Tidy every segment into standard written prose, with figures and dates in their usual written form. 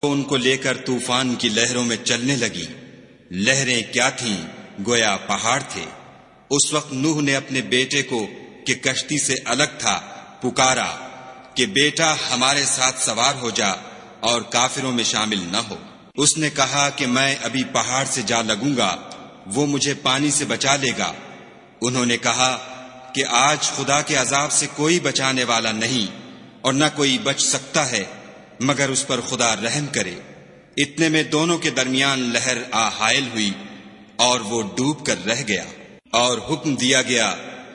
وہ ان کو لے کر طوفان کی لہروں میں چلنے لگی۔ لہریں کیا تھیں؟ گویا پہاڑ تھے۔ اس وقت نوح نے اپنے بیٹے کو کہ کشتی سے الگ تھا پکارا کہ بیٹا ہمارے ساتھ سوار ہو جا اور کافروں میں شامل نہ ہو۔ اس نے کہا کہ میں ابھی پہاڑ سے جا لگوں گا، وہ مجھے پانی سے بچا لے گا۔ انہوں نے کہا کہ آج خدا کے عذاب سے کوئی بچانے والا نہیں اور نہ کوئی بچ سکتا ہے مگر اس پر خدا رحم کرے۔ اتنے میں دونوں کے درمیان لہر آ حائل ہوئی اور وہ ڈوب کر رہ گیا، اور حکم دیا گیا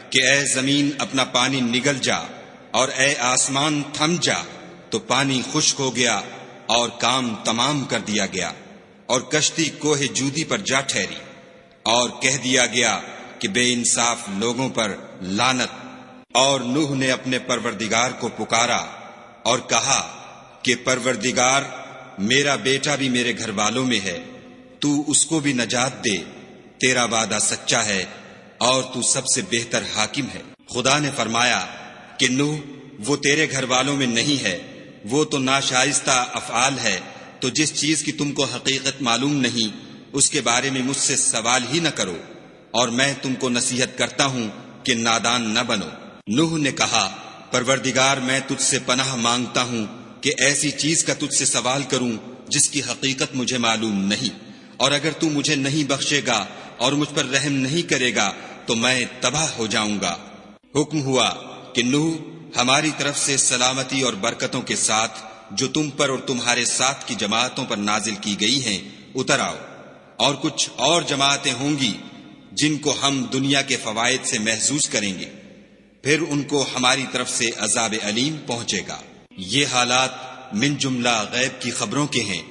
کہ اے زمین اپنا پانی نگل جا اور اے آسمان تھم جا، تو پانی خشک ہو گیا اور کام تمام کر دیا گیا، اور کشتی کوہ جودی پر جا ٹھہری، اور کہہ دیا گیا کہ بے انصاف لوگوں پر لعنت۔ اور نوح نے اپنے پروردگار کو پکارا اور کہا کہ پروردگار، میرا بیٹا بھی میرے گھر والوں میں ہے، تو اس کو بھی نجات دے، تیرا وعدہ سچا ہے اور تو سب سے بہتر حاکم ہے۔ خدا نے فرمایا کہ نوح، وہ تیرے گھر والوں میں نہیں ہے، وہ تو ناشائستہ افعال ہے، تو جس چیز کی تم کو حقیقت معلوم نہیں اس کے بارے میں مجھ سے سوال ہی نہ کرو، اور میں تم کو نصیحت کرتا ہوں کہ نادان نہ بنو۔ نوح نے کہا، پروردگار میں تجھ سے پناہ مانگتا ہوں کہ ایسی چیز کا تجھ سے سوال کروں جس کی حقیقت مجھے معلوم نہیں، اور اگر تو مجھے نہیں بخشے گا اور مجھ پر رحم نہیں کرے گا تو میں تباہ ہو جاؤں گا۔ حکم ہوا کہ نوح، ہماری طرف سے سلامتی اور برکتوں کے ساتھ جو تم پر اور تمہارے ساتھ کی جماعتوں پر نازل کی گئی ہیں اتر آؤ، اور کچھ اور جماعتیں ہوں گی جن کو ہم دنیا کے فوائد سے محظوظ کریں گے، پھر ان کو ہماری طرف سے عذاب علیم پہنچے گا۔ یہ حالات من جملہ غیب کی خبروں کے ہیں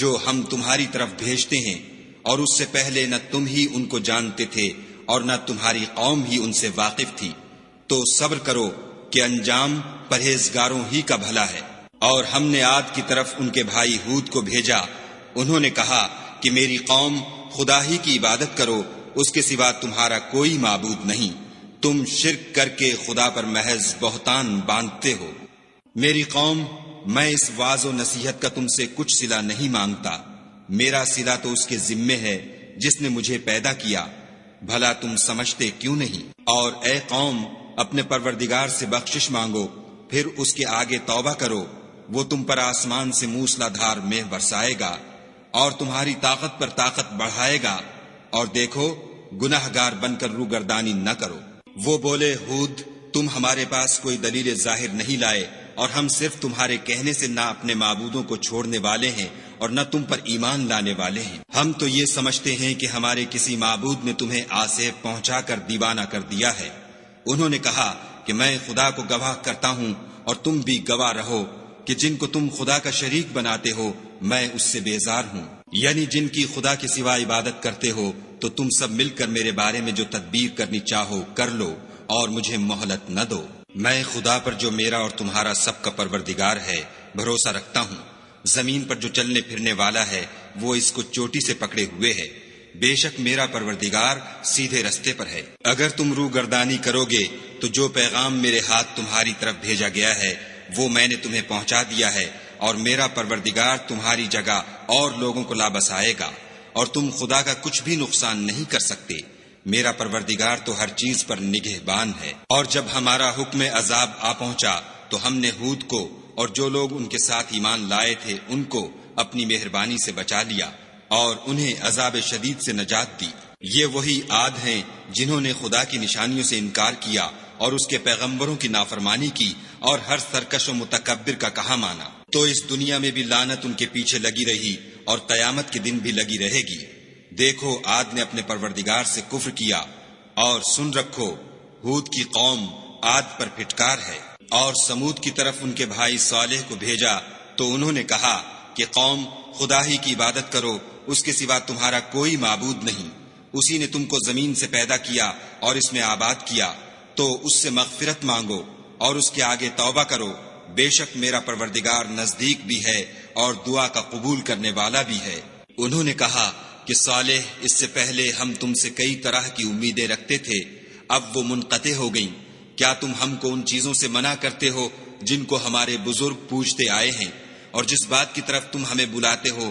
جو ہم تمہاری طرف بھیجتے ہیں، اور اس سے پہلے نہ تم ہی ان کو جانتے تھے اور نہ تمہاری قوم ہی ان سے واقف تھی، تو صبر کرو کہ انجام پرہیزگاروں ہی کا بھلا ہے۔ اور ہم نے عاد کی طرف ان کے بھائی ہود کو بھیجا، انہوں نے کہا کہ میری قوم خدا ہی کی عبادت کرو، اس کے سوا تمہارا کوئی معبود نہیں، تم شرک کر کے خدا پر محض بہتان باندھتے ہو۔ میری قوم، میں اس واعظ و نصیحت کا تم سے کچھ صلہ نہیں مانگتا، میرا صلہ تو اس کے ذمے ہے جس نے مجھے پیدا کیا، بھلا تم سمجھتے کیوں نہیں؟ اور اے قوم، اپنے پروردگار سے بخشش مانگو، پھر اس کے آگے توبہ کرو، وہ تم پر آسمان سے موسلا دھار مے برسائے گا اور تمہاری طاقت پر طاقت بڑھائے گا، اور دیکھو گناہ گار بن کر روگردانی نہ کرو۔ وہ بولے، ہود، تم ہمارے پاس کوئی دلیل ظاہر نہیں لائے، اور ہم صرف تمہارے کہنے سے نہ اپنے معبودوں کو چھوڑنے والے ہیں اور نہ تم پر ایمان لانے والے ہیں۔ ہم تو یہ سمجھتے ہیں کہ ہمارے کسی معبود نے تمہیں آسیب پہنچا کر دیوانہ کر دیا ہے۔ انہوں نے کہا کہ میں خدا کو گواہ کرتا ہوں اور تم بھی گواہ رہو کہ جن کو تم خدا کا شریک بناتے ہو میں اس سے بیزار ہوں، یعنی جن کی خدا کے سوا عبادت کرتے ہو، تو تم سب مل کر میرے بارے میں جو تدبیر کرنی چاہو کر لو اور مجھے مہلت نہ دو۔ میں خدا پر جو میرا اور تمہارا سب کا پروردگار ہے بھروسہ رکھتا ہوں۔ زمین پر جو چلنے پھرنے والا ہے وہ اس کو چوٹی سے پکڑے ہوئے ہے، بے شک میرا پروردگار سیدھے رستے پر ہے۔ اگر تم روگردانی کرو گے تو جو پیغام میرے ہاتھ تمہاری طرف بھیجا گیا ہے وہ میں نے تمہیں پہنچا دیا ہے، اور میرا پروردگار تمہاری جگہ اور لوگوں کو لا بسائے گا، اور تم خدا کا کچھ بھی نقصان نہیں کر سکتے۔ میرا پروردگار تو ہر چیز پر نگہبان ہے۔ اور جب ہمارا حکم عذاب آ پہنچا تو ہم نے ہود کو اور جو لوگ ان کے ساتھ ایمان لائے تھے ان کو اپنی مہربانی سے بچا لیا اور انہیں عذاب شدید سے نجات دی۔ یہ وہی عاد ہیں جنہوں نے خدا کی نشانیوں سے انکار کیا اور اس کے پیغمبروں کی نافرمانی کی اور ہر سرکش و متکبر کا کہا مانا۔ تو اس دنیا میں بھی لعنت ان کے پیچھے لگی رہی اور قیامت کے دن بھی لگی رہے گی۔ دیکھو عاد نے اپنے پروردگار سے کفر کیا، اور سن رکھو ہود کی قوم عاد پر پھٹکار ہے۔ اور سمود کی طرف ان کے بھائی صالح کو بھیجا تو انہوں نے کہا کہ قوم، خدا ہی کی عبادت کرو، اس کے سوا تمہارا کوئی معبود نہیں، اسی نے تم کو زمین سے پیدا کیا اور اس میں آباد کیا، تو اس سے مغفرت مانگو اور اس کے آگے توبہ کرو، بے شک میرا پروردگار نزدیک بھی ہے اور دعا کا قبول کرنے والا بھی ہے۔ انہوں نے کہا کہ صالح، اس سے پہلے ہم تم سے کئی طرح کی امیدیں رکھتے تھے، اب وہ منقطع ہو گئیں۔ کیا تم ہم کو ان چیزوں سے منع کرتے ہو جن کو ہمارے بزرگ پوجتے آئے ہیں؟ اور جس بات کی طرف تم ہمیں بلاتے ہو